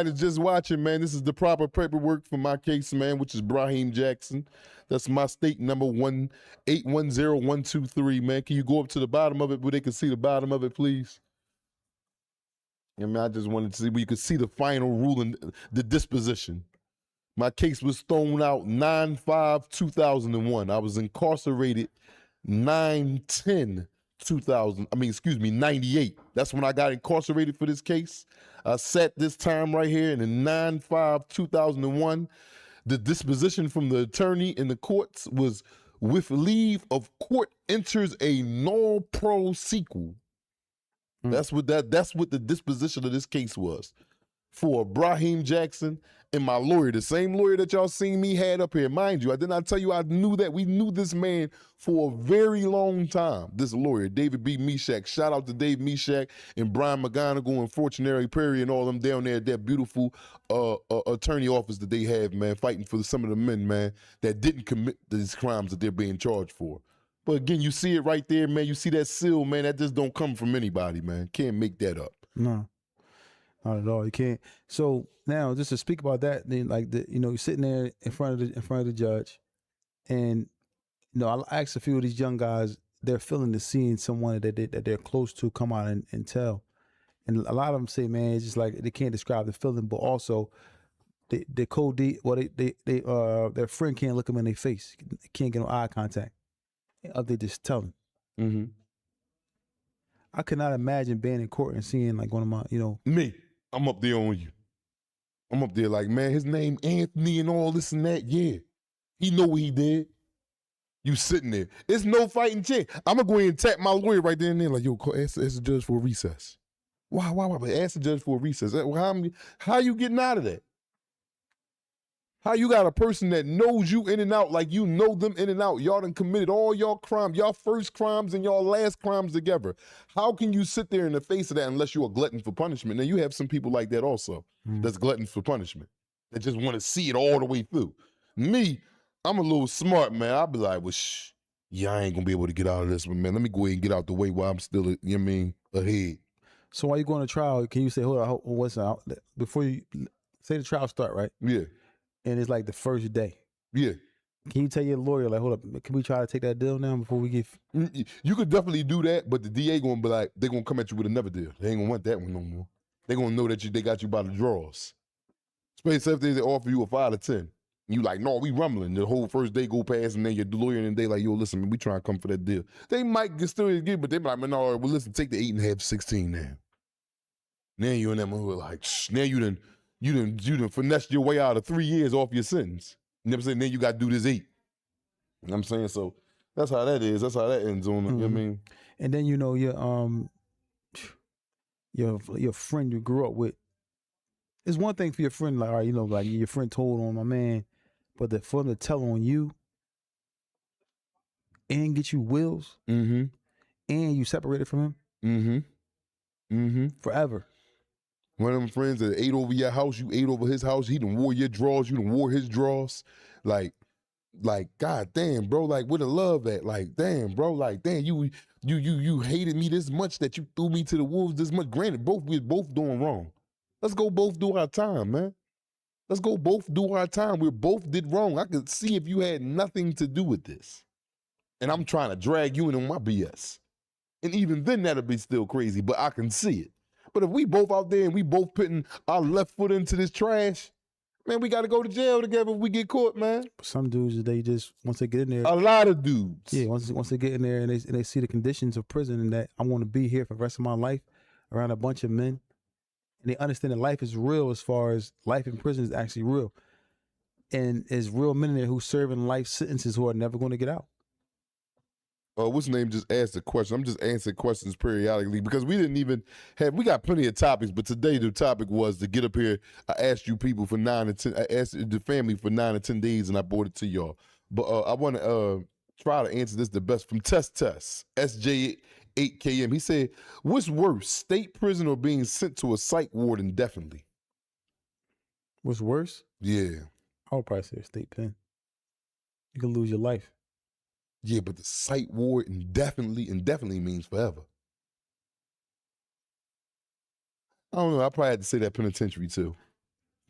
Is just watching, man. This is the proper paperwork for my case, man, which is Braheem Jackson. That's my state number 1810123, man. Can you go up to the bottom of it where they can see the bottom of it, please? I mean, I just wanted to see where you could see the final ruling, the disposition. My case was thrown out 9/5/2001. I was incarcerated 98. That's when I got incarcerated for this case. I sat this time right here, and in 9/5/2001, the disposition from the attorney in the courts was with leave of court enters a null pro sequel. That's what the disposition of this case was. For Braheem Jackson and my lawyer, the same lawyer that y'all seen me had up here. Mind you, I did not tell you I knew that. We knew this man for a very long time, this lawyer, David B. Meshach. Shout out to Dave Meshach and Brian McGonigal and Fortunary Perry and all them down there at that beautiful attorney office that they have, man, fighting for some of the men, man, that didn't commit these crimes that they're being charged for. But again, you see it right there, man. You see that seal, man. That just don't come from anybody, man. Can't make that up. No. Not at all. You can't. So now, just to speak about that, then you're sitting there in front of the judge, and I asked a few of these young guys, they're feeling to seeing someone that they're close to come out and tell, and a lot of them say, man, it's just like they can't describe the feeling, but also their friend can't look them in their face, can't get no eye contact, they just tell them. Mm-hmm. I could not imagine being in court and seeing like one of my, me. I'm up there on you. I'm up there like, man, his name Anthony and all this and that. Yeah. He know what he did. You sitting there. It's no fighting chance. I'm going to go ahead and tap my lawyer right there and then like, yo, ask the judge for a recess. Why? But ask the judge for a recess. How you getting out of that? How you got a person that knows you in and out like you know them in and out? Y'all done committed all y'all crimes, y'all first crimes and y'all last crimes together. How can you sit there in the face of that unless you're a glutton for punishment? Now, you have some people like that also, that's glutton for punishment, that just want to see it all the way through. Me, I'm a little smart, man. I'll be like, well, I ain't going to be able to get out of this one, man. Let me go ahead and get out the way while I'm still, ahead. So while you're going to trial, can you say, hold on, what's out? Before you say the trial start, right? Yeah. And it's like the first day. Yeah. Can you tell your lawyer, like, hold up, can we try to take that deal now before we get... You could definitely do that, but the DA going to be like, they're going to come at you with another deal. They ain't going to want that one no more. They're going to know that they got you by the draws. Especially if they offer you a 5 to 10. You like, no, we rumbling. The whole first day go past and then your lawyer and they like, yo, listen, man, we trying to come for that deal. They might still get, but they be like, man, no, well, listen, take the 8.5, 16 now. Now you in that mode like, now you done finessed your way out of 3 years off your sentence. You know what I'm saying? Then you got to do this 8. You know what I'm saying? So that's how that is. That's how that ends on. You know what I mean? And then your friend you grew up with. It's one thing for your friend, like, all right, like your friend told on my man, but for them to tell on you and get you wills, and you separated from him, forever. One of them friends that ate over your house, you ate over his house. He done wore your drawers, you done wore his drawers. Like, God damn, bro. Like, where the love at? Like, damn, bro. Like, damn, you hated me this much that you threw me to the wolves this much. Granted, we're both doing wrong. Let's go both do our time, man. Let's go both do our time. We both did wrong. I could see if you had nothing to do with this. And I'm trying to drag you into my BS. And even then, that'll be still crazy, but I can see it. But if we both out there and we both putting our left foot into this trash, man, we got to go to jail together if we get caught, man. Some dudes, they just, once they get in there. A lot of dudes. Yeah, once they get in there and they see the conditions of prison and that I want to be here for the rest of my life around a bunch of men. And they understand that life is real as far as life in prison is actually real. And there's real men in there who serving life sentences who are never going to get out. What's name just asked a question. I'm just answering questions periodically because we didn't even have, we got plenty of topics, but today the topic was to get up here. I asked you people for 9 to 10, I asked the family for 9 to 10 days and I brought it to y'all. But I want to try to answer this the best from Test, SJ8KM. He said, what's worse, state prison or being sent to a psych ward indefinitely? What's worse? Yeah. I would probably say a state pen. You can lose your life. Yeah, but the psych ward indefinitely means forever. I don't know. I probably had to say that penitentiary too.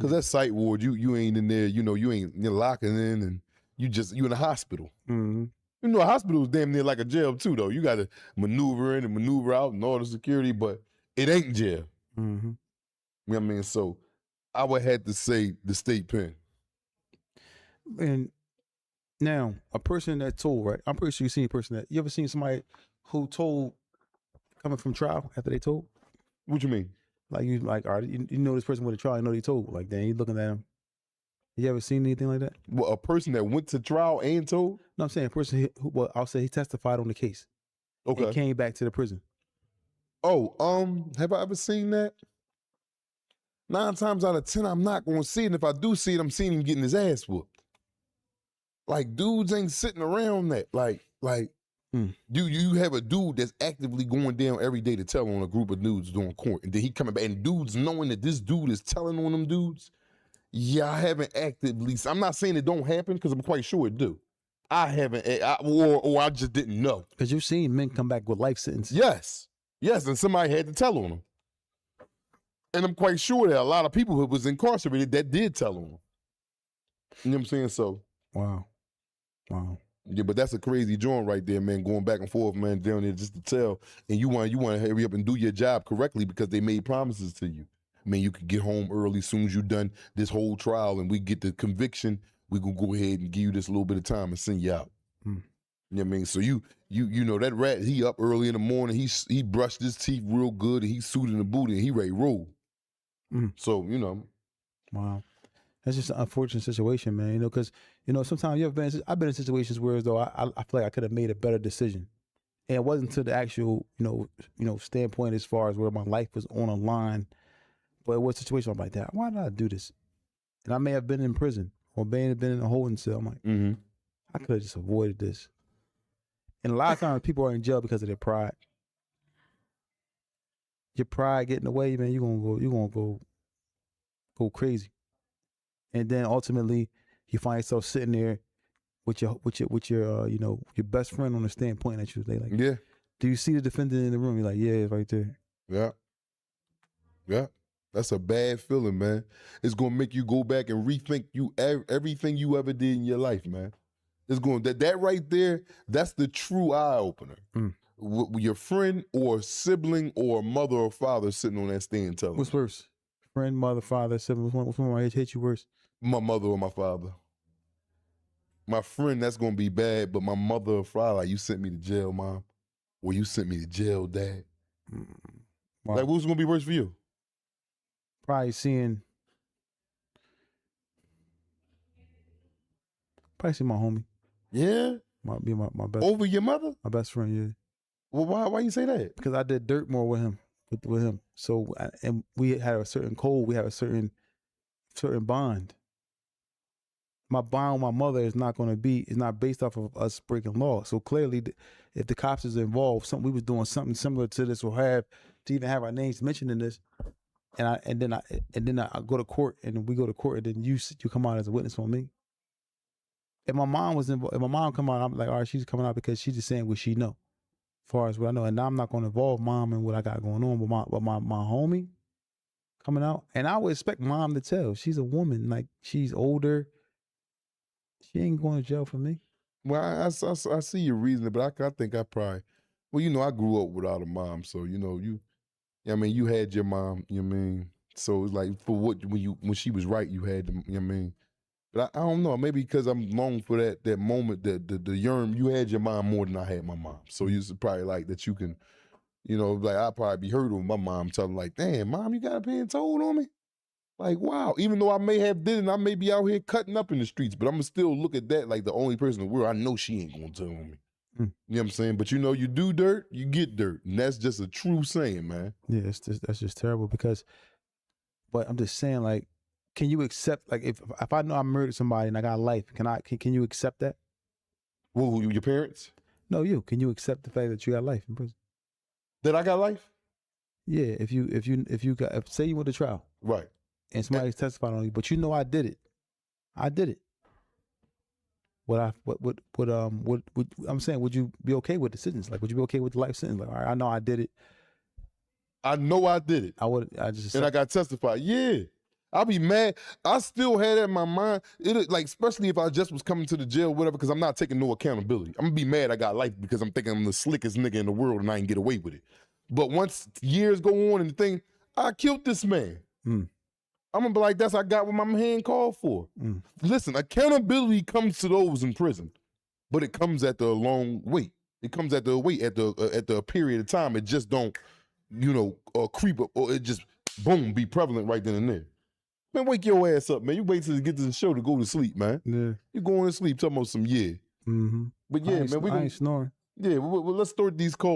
Because that psych ward, you ain't in there, you ain't you're locking in and you in a hospital. Mm-hmm. You know, a hospital is damn near like a jail too, though. You got to maneuver in and maneuver out and all the security, but it ain't jail. Mm-hmm. You know what I mean? So I would have to say the state pen. And now, a person that told, right? I'm pretty sure you've seen a person that, you ever seen somebody who told coming from trial after they told? What you mean? Like, all right, you know this person with a trial, you know they told. Like, then you looking at him. You ever seen anything like that? Well, a person that went to trial and told? No, I'm saying a person who, well, I'll say he testified on the case. Okay. And came back to the prison. Oh, have I ever seen that? 9 times out of 10, I'm not going to see it. And if I do see it, I'm seeing him getting his ass whooped. Like, dudes ain't sitting around that. Like, you have a dude that's actively going down every day to tell on a group of dudes doing court. And then he coming back, and dudes knowing that this dude is telling on them dudes. Yeah, I haven't actively. I'm not saying it don't happen because I'm quite sure it do. I haven't, or I just didn't know. Because you've seen men come back with life sentences. Yes, and somebody had to tell on them. And I'm quite sure that a lot of people who was incarcerated that did tell on them. You know what I'm saying? So. Wow. Yeah, but that's a crazy joint right there, man. Going back and forth, man, down there just to tell. And you want to hurry up and do your job correctly because they made promises to you. Man, you could get home early as soon as you done this whole trial and we get the conviction. We gonna go ahead and give you this little bit of time and send you out. You know what I mean? So you know that rat, he up early in the morning. He brushed his teeth real good and he suited the booty and he ready to roll. So you know. Wow. That's just an unfortunate situation, man. You know, because sometimes I've been in situations where as though I feel like I could have made a better decision, and it wasn't to the actual standpoint as far as where my life was on a line, but it was a situation I'm like, that. Why did I do this? And I may have been in prison or may have been in a holding cell. I'm like, I could have just avoided this. And a lot of times people are in jail because of their pride. Your pride getting away, man. You're gonna go crazy. And then ultimately, you find yourself sitting there with your your best friend on the stand pointing at you. They like, yeah. Do you see the defendant in the room? You're like, yeah, it's right there. Yeah. That's a bad feeling, man. It's gonna make you go back and rethink everything you ever did in your life, man. It's going that right there. That's the true eye opener. With your friend or sibling or mother or father sitting on that stand telling. What's worse? Friend, mother, father, sibling. Which one might hit you worse? My mother or my father. My friend, that's gonna be bad, but my mother or father, like, you sent me to jail, mom, or you sent me to jail, dad. Wow. Like, what's gonna be worse for you? Probably seeing my homie. Yeah, Might be my best. Over your mother? My best friend, yeah. Well, why you say that? Because I did dirt more with him, with him. So and we had a certain code. We had a certain bond. My bond with my mother is not based off of us breaking law. So clearly, if the cops is involved, we was doing something similar to this, or to even have our names mentioned in this, and then I go to court, and we go to court, and then you come out as a witness on me. If my mom was involved, if my mom come out, I'm like, all right, she's coming out because she's just saying what she know, as far as what I know, and now I'm not going to involve mom in what I got going on. But my homie coming out, and I would expect mom to tell. She's a woman, like, she's older. She ain't going to jail for me. Well, I see your reasoning, but I think I probably, well, I grew up without a mom, so you had your mom, you know what I mean? So it's like when she was right, you had them, you know what I mean? But I don't know, maybe because I'm long for that moment, the yearn, you had your mom more than I had my mom. So you probably like that you can, like I'd probably be hurt with my mom telling like, damn, mom, you got a pen told on me? Like, wow, even though I may have did it, I may be out here cutting up in the streets, but I'm gonna still look at that like the only person in the world I know she ain't gonna tell on me. You know what I'm saying? But you do dirt, you get dirt. And that's just a true saying, man. Yeah, that's just terrible but I'm just saying, like, can you accept, like, if I know I murdered somebody and I got life, can you accept that? Well, your parents? No, you. Can you accept the fact that you got life in prison? That I got life? Yeah, if say you went to trial. Right. And somebody's testified on you, but I did it. I did it. I'm saying, would you be okay with the sentence? Like, would you be okay with the life sentence? Like, all right, I know I did it. I know I did it. I just and I got testified. Yeah. I'll be mad. I still had that in my mind. Like, especially if I just was coming to the jail, whatever, because I'm not taking no accountability. I'm gonna be mad I got life because I'm thinking I'm the slickest nigga in the world and I ain't get away with it. But once years go on and the thing, I killed this man. I'm gonna be like, that's I got what my hand called for. Listen, accountability comes to those in prison, but it comes at the long wait. It comes at the wait at the period of time. It just don't, creep up or it just boom be prevalent right then and there. Man, wake your ass up, man. You wait till you get to the show to go to sleep, man. Yeah. You going to sleep talking about some yeah. But yeah, man, I ain't snoring. Yeah, well, let's start these calls.